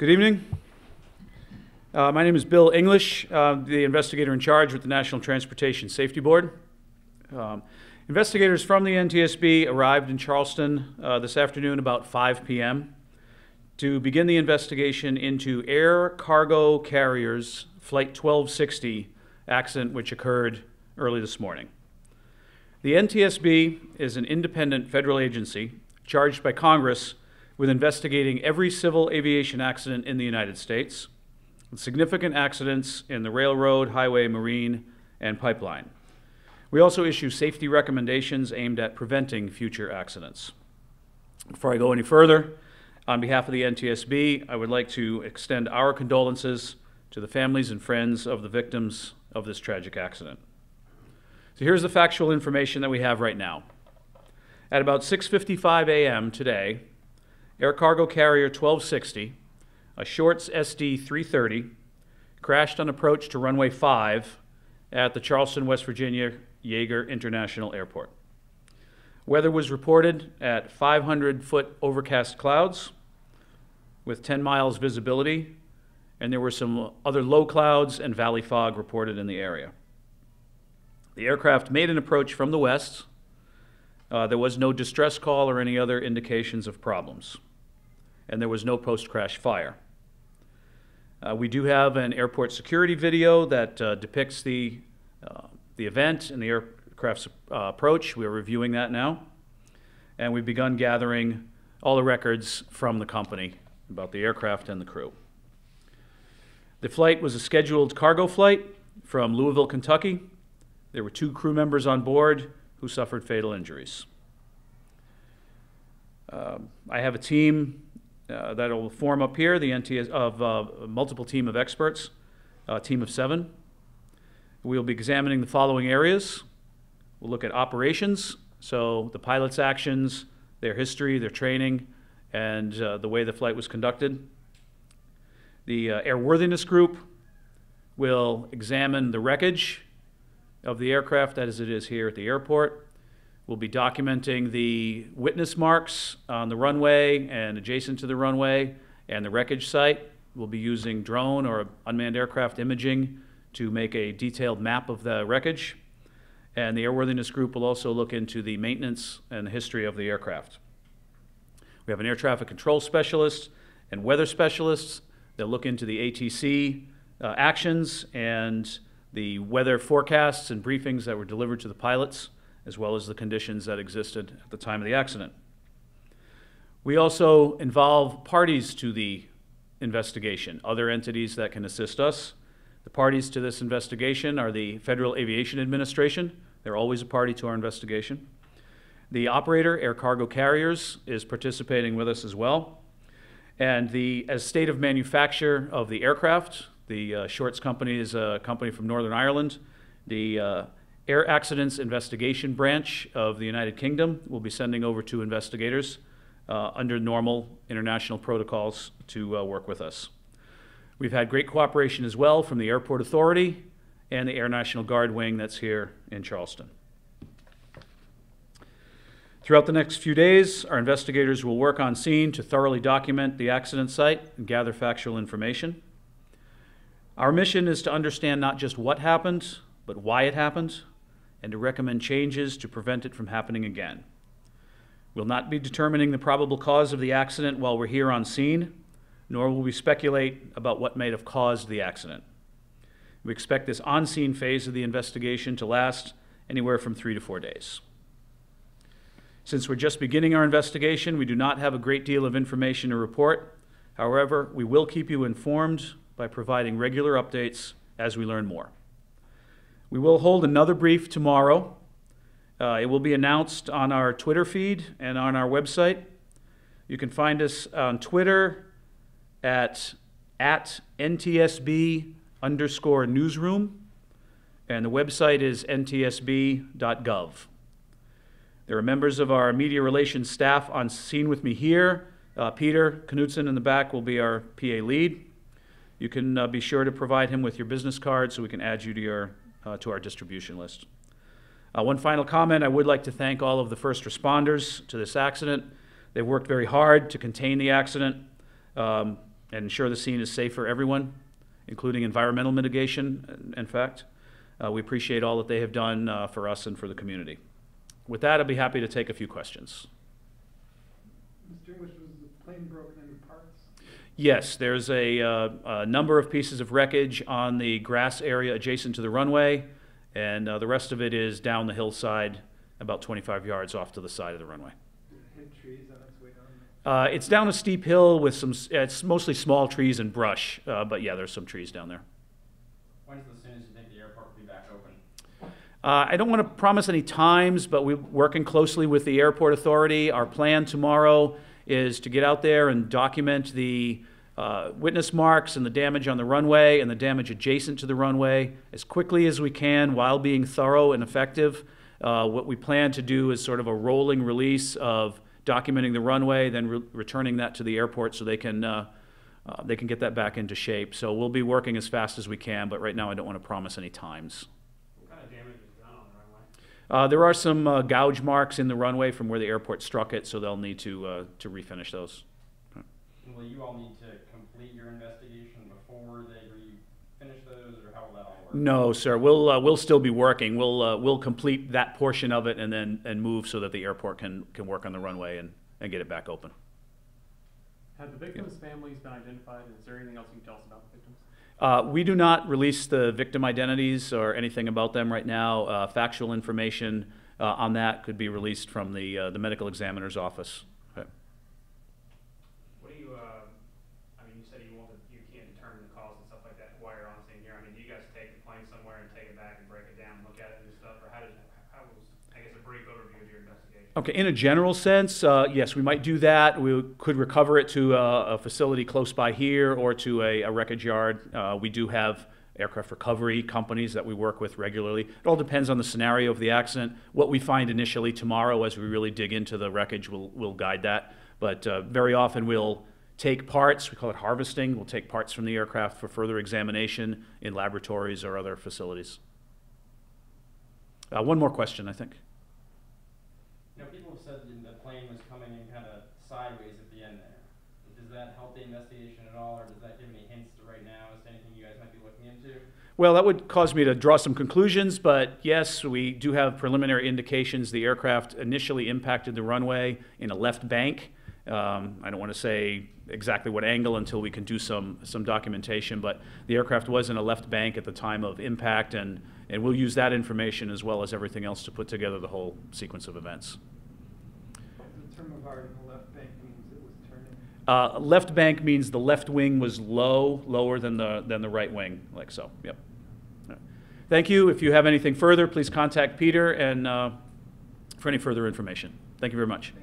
Good evening. My name is Bill English, the investigator in charge with the National Transportation Safety Board. Investigators from the NTSB arrived in Charleston this afternoon about 5 p.m. to begin the investigation into air cargo carriers Flight 1260 accident which occurred early this morning. The NTSB is an independent federal agency charged by Congress with investigating every civil aviation accident in the United States, with significant accidents in the railroad, highway, marine, and pipeline. We also issue safety recommendations aimed at preventing future accidents. Before I go any further, on behalf of the NTSB, I would like to extend our condolences to the families and friends of the victims of this tragic accident. So here's the factual information that we have right now. At about 6:55 a.m. today, air cargo carrier 1260, a Shorts SD 330, crashed on approach to runway 5 at the Charleston, West Virginia Yeager International Airport. Weather was reported at 500-foot overcast clouds with 10 miles visibility, and there were some other low clouds and valley fog reported in the area. The aircraft made an approach from the west. There was no distress call or any other indications of problems, and there was no post-crash fire. We do have an airport security video that depicts the event and the aircraft's approach. We are reviewing that now, and we've begun gathering all the records from the company about the aircraft and the crew. The flight was a scheduled cargo flight from Louisville, Kentucky. There were 2 crew members on board who suffered fatal injuries. I have a team that will form up here, the a multiple team of experts, a team of 7. We'll be examining the following areas. We'll look at operations, so the pilot's actions, their history, their training, and the way the flight was conducted. The airworthiness group will examine the wreckage of the aircraft as it is here at the airport. We'll be documenting the witness marks on the runway and adjacent to the runway and the wreckage site. We'll be using drone or unmanned aircraft imaging to make a detailed map of the wreckage. And the airworthiness group will also look into the maintenance and the history of the aircraft. We have an air traffic control specialist and weather specialists that look into the ATC actions and the weather forecasts and briefings that were delivered to the pilots, as well as the conditions that existed at the time of the accident. We also involve parties to the investigation, other entities that can assist us. The parties to this investigation are the Federal Aviation Administration. They're always a party to our investigation. The operator, Air Cargo Carriers, is participating with us as well. And as state of manufacture of the aircraft, the Shorts company is a company from Northern Ireland. The Air Accidents Investigation Branch of the United Kingdom will be sending over 2 investigators under normal international protocols to work with us. We've had great cooperation as well from the Airport Authority and the Air National Guard wing that's here in Charleston. Throughout the next few days, our investigators will work on scene to thoroughly document the accident site and gather factual information. Our mission is to understand not just what happened, but why it happened, and to recommend changes to prevent it from happening again. We'll not be determining the probable cause of the accident while we're here on scene, nor will we speculate about what may have caused the accident. We expect this on-scene phase of the investigation to last anywhere from 3 to 4 days. Since we're just beginning our investigation, we do not have a great deal of information to report. However, we will keep you informed by providing regular updates as we learn more. We will hold another brief tomorrow. It will be announced on our Twitter feed and on our website. You can find us on Twitter at NTSB_newsroom, and the website is ntsb.gov. There are members of our media relations staff on scene with me here. Peter Knudsen in the back will be our PA lead. You can be sure to provide him with your business card so we can add you to our distribution list. One final comment, I would like to thank all of the first responders to this accident. They've worked very hard to contain the accident. and ensure the scene is safe for everyone, including environmental mitigation, in fact. We appreciate all that they have done for us and for the community. With that, I'll be happy to take a few questions. Mr. English, was the plane broken into parts? Yes, there's a number of pieces of wreckage on the grass area adjacent to the runway, and the rest of it is down the hillside about 25 yards off to the side of the runway. Did it hit trees on its way down? It's down a steep hill with some, it's mostly small trees and brush, but yeah, there's some trees down there. When's the soonest you think the airport will be back open? I don't want to promise any times, but we're working closely with the airport authority. Our plan tomorrow is to get out there and document the witness marks and the damage on the runway and the damage adjacent to the runway as quickly as we can while being thorough and effective. What we plan to do is sort of a rolling release of documenting the runway, then returning that to the airport so they can get that back into shape. So we'll be working as fast as we can, but right now I don't want to promise any times. What kind of damage is done on the runway? There are some gouge marks in the runway from where the airport struck it, so they'll need to refinish those. And will you all need to complete your investigation before they finish those, or how will that all work? No, sir. We'll still be working. We'll complete that portion of it and then move so that the airport can work on the runway and get it back open. Have the victims' families been identified? Is there anything else you can tell us about the victims? We do not release the victim identities or anything about them right now. Factual information on that could be released from the medical examiner's office. Okay. What do you? I mean, you said you can't determine the cause and stuff like that while you're on scene here. I mean, do you guys take the plane somewhere and take it back and break it down and look at it and stuff, or how was, I guess, a brief overview of your investigation? Okay, in a general sense, yes, we might do that. We could recover it to a facility close by here or to a wreckage yard. We do have aircraft recovery companies that we work with regularly. It all depends on the scenario of the accident. What we find initially tomorrow as we really dig into the wreckage will guide that. But very often we'll take parts, we call it harvesting, we'll take parts from the aircraft for further examination in laboratories or other facilities. One more question, I think. You know, people have said the plane was coming in kind of sideways at the end there. Does that help the investigation at all, or does that give any hints to right now as to anything you guys might be looking into? Well, that would cause me to draw some conclusions, but yes, we do have preliminary indications the aircraft initially impacted the runway in a left bank. I don't want to say exactly what angle until we can do some documentation, but the aircraft was in a left bank at the time of impact, and we'll use that information as well as everything else to put together the whole sequence of events. The term of art in the left bank means it was turning? Left bank means the left wing was lower than the right wing, like so. Yep. All right. Thank you. If you have anything further, please contact Peter and for any further information. Thank you very much.